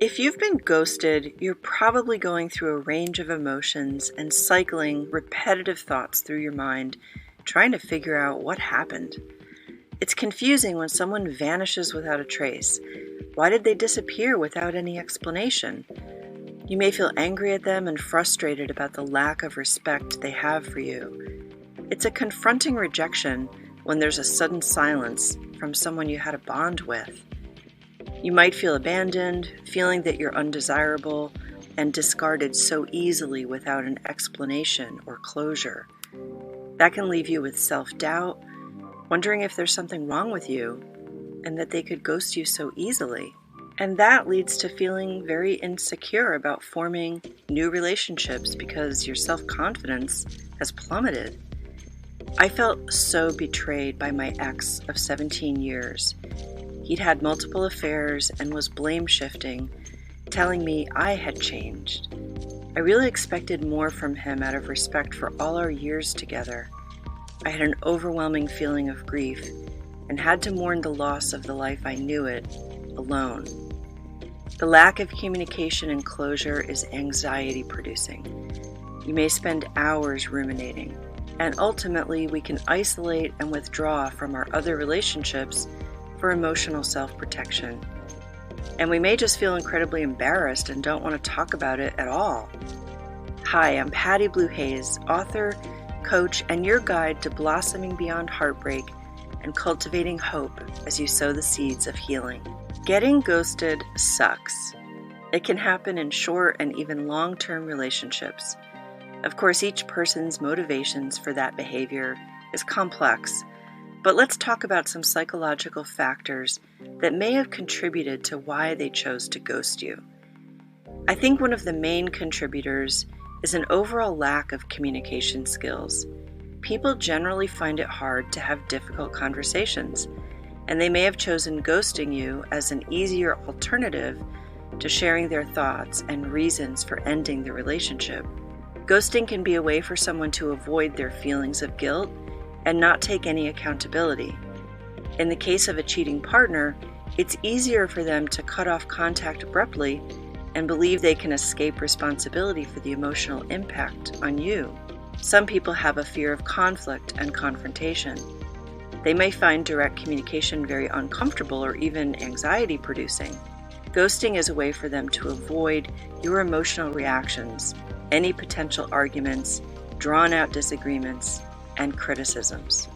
If you've been ghosted, you're probably going through a range of emotions and cycling repetitive thoughts through your mind, trying to figure out what happened. It's confusing when someone vanishes without a trace. Why did they disappear without any explanation? You may feel angry at them and frustrated about the lack of respect they have for you. It's a confronting rejection when there's a sudden silence from someone you had a bond with. You might feel abandoned, feeling that you're undesirable and discarded so easily without an explanation or closure. That can leave you with self-doubt, wondering if there's something wrong with you and that they could ghost you so easily. And that leads to feeling very insecure about forming new relationships because your self-confidence has plummeted. I felt so betrayed by my ex of 17 years. He'd had multiple affairs and was blame-shifting, telling me I had changed. I really expected more from him out of respect for all our years together. I had an overwhelming feeling of grief and had to mourn the loss of the life I knew it alone. The lack of communication and closure is anxiety-producing. You may spend hours ruminating, and ultimately we can isolate and withdraw from our other relationships for emotional self-protection. And we may just feel incredibly embarrassed and don't want to talk about it at all. Hi, I'm Patty Blue Hayes, author, coach, and your guide to blossoming beyond heartbreak and cultivating hope as you sow the seeds of healing. Getting ghosted sucks. It can happen in short and even long-term relationships. Of course, each person's motivations for that behavior is complex, but let's talk about some psychological factors that may have contributed to why they chose to ghost you. I think one of the main contributors is an overall lack of communication skills. People generally find it hard to have difficult conversations, and they may have chosen ghosting you as an easier alternative to sharing their thoughts and reasons for ending the relationship. Ghosting can be a way for someone to avoid their feelings of guilt and not take any accountability. In the case of a cheating partner, it's easier for them to cut off contact abruptly and believe they can escape responsibility for the emotional impact on you. Some people have a fear of conflict and confrontation. They may find direct communication very uncomfortable or even anxiety-producing. Ghosting is a way for them to avoid your emotional reactions, any potential arguments, drawn-out disagreements, and criticisms.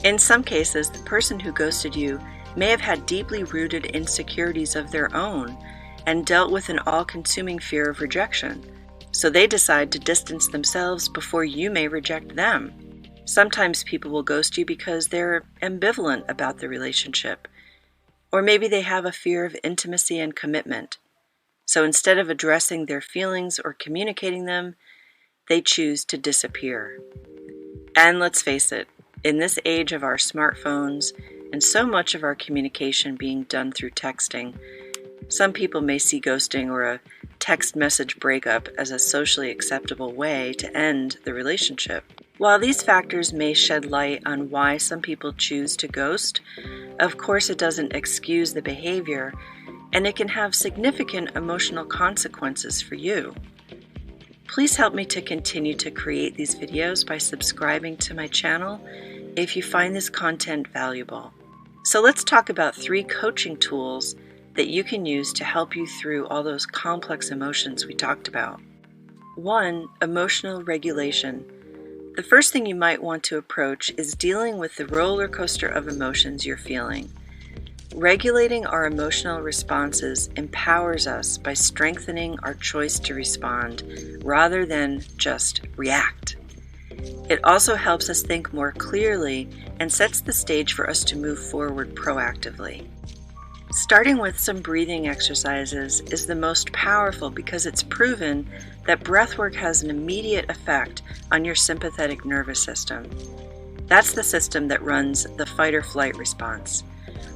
In some cases, the person who ghosted you may have had deeply rooted insecurities of their own and dealt with an all-consuming fear of rejection, so they decide to distance themselves before you may reject them. Sometimes people will ghost you because they're ambivalent about the relationship, or maybe they have a fear of intimacy and commitment. So instead of addressing their feelings or communicating them, they choose to disappear. And let's face it, in this age of our smartphones and so much of our communication being done through texting, some people may see ghosting or a text message breakup as a socially acceptable way to end the relationship. While these factors may shed light on why some people choose to ghost, of course it doesn't excuse the behavior, and it can have significant emotional consequences for you. Please help me to continue to create these videos by subscribing to my channel if you find this content valuable. So let's talk about 3 coaching tools that you can use to help you through all those complex emotions we talked about. 1. Emotional regulation. The first thing you might want to approach is dealing with the roller coaster of emotions you're feeling. Regulating our emotional responses empowers us by strengthening our choice to respond rather than just react. It also helps us think more clearly and sets the stage for us to move forward proactively. Starting with some breathing exercises is the most powerful because it's proven that breathwork has an immediate effect on your sympathetic nervous system. That's the system that runs the fight or flight response.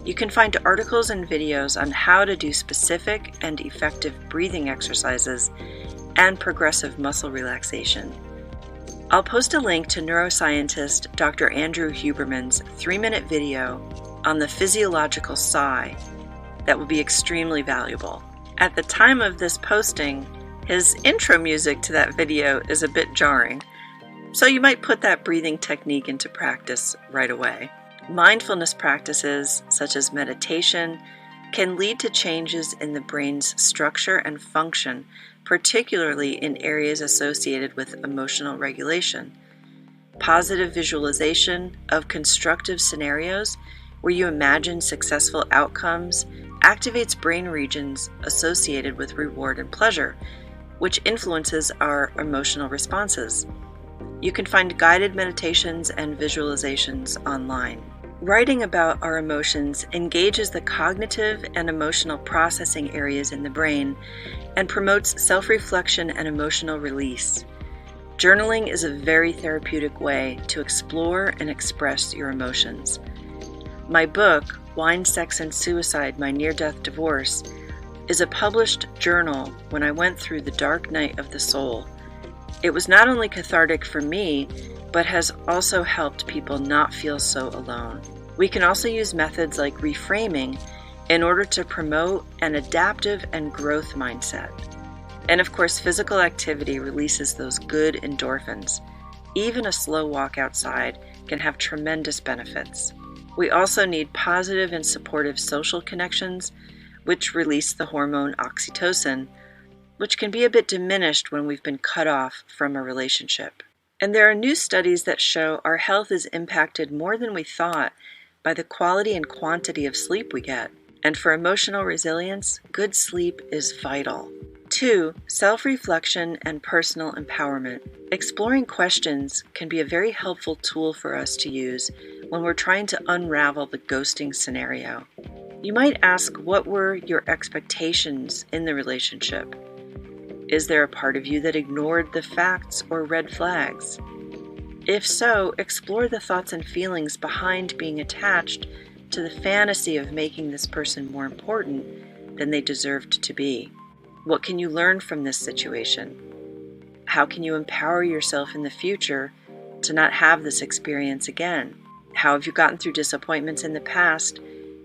You can find articles and videos on how to do specific and effective breathing exercises and progressive muscle relaxation. I'll post a link to neuroscientist Dr. Andrew Huberman's 3-minute video on the physiological sigh that will be extremely valuable. At the time of this posting, his intro music to that video is a bit jarring, so you might put that breathing technique into practice right away. Mindfulness practices, such as meditation, can lead to changes in the brain's structure and function, particularly in areas associated with emotional regulation. Positive visualization of constructive scenarios where you imagine successful outcomes activates brain regions associated with reward and pleasure, which influences our emotional responses. You can find guided meditations and visualizations online. Writing about our emotions engages the cognitive and emotional processing areas in the brain and promotes self-reflection and emotional release. Journaling is a very therapeutic way to explore and express your emotions. My book, Wine, Sex, and Suicide: My Near-Death Divorce, is a published journal when I went through the dark night of the soul. It was not only cathartic for me, but has also helped people not feel so alone. We can also use methods like reframing in order to promote an adaptive and growth mindset. And of course, physical activity releases those good endorphins. Even a slow walk outside can have tremendous benefits. We also need positive and supportive social connections, which release the hormone oxytocin, which can be a bit diminished when we've been cut off from a relationship. And there are new studies that show our health is impacted more than we thought by the quality and quantity of sleep we get. And for emotional resilience, good sleep is vital. 2. Self-reflection and personal empowerment. Exploring questions can be a very helpful tool for us to use when we're trying to unravel the ghosting scenario. You might ask, what were your expectations in the relationship? Is there a part of you that ignored the facts or red flags? If so, explore the thoughts and feelings behind being attached to the fantasy of making this person more important than they deserved to be. What can you learn from this situation? How can you empower yourself in the future to not have this experience again? How have you gotten through disappointments in the past?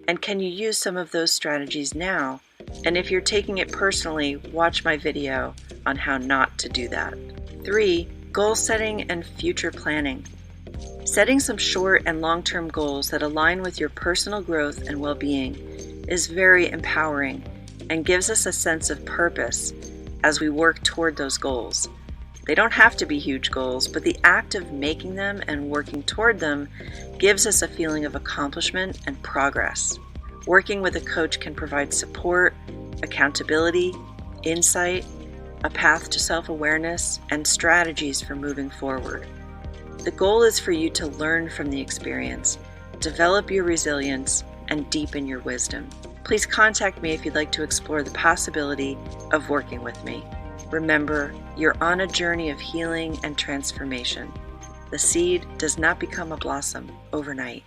And can you use some of those strategies now? And if you're taking it personally, watch my video on how not to do that. 3. Goal setting and future planning. Setting some short and long-term goals that align with your personal growth and well-being is very empowering and gives us a sense of purpose as we work toward those goals. They don't have to be huge goals, but the act of making them and working toward them gives us a feeling of accomplishment and progress. Working with a coach can provide support, accountability, insight, a path to self-awareness, and strategies for moving forward. The goal is for you to learn from the experience, develop your resilience, and deepen your wisdom. Please contact me if you'd like to explore the possibility of working with me. Remember, you're on a journey of healing and transformation. The seed does not become a blossom overnight.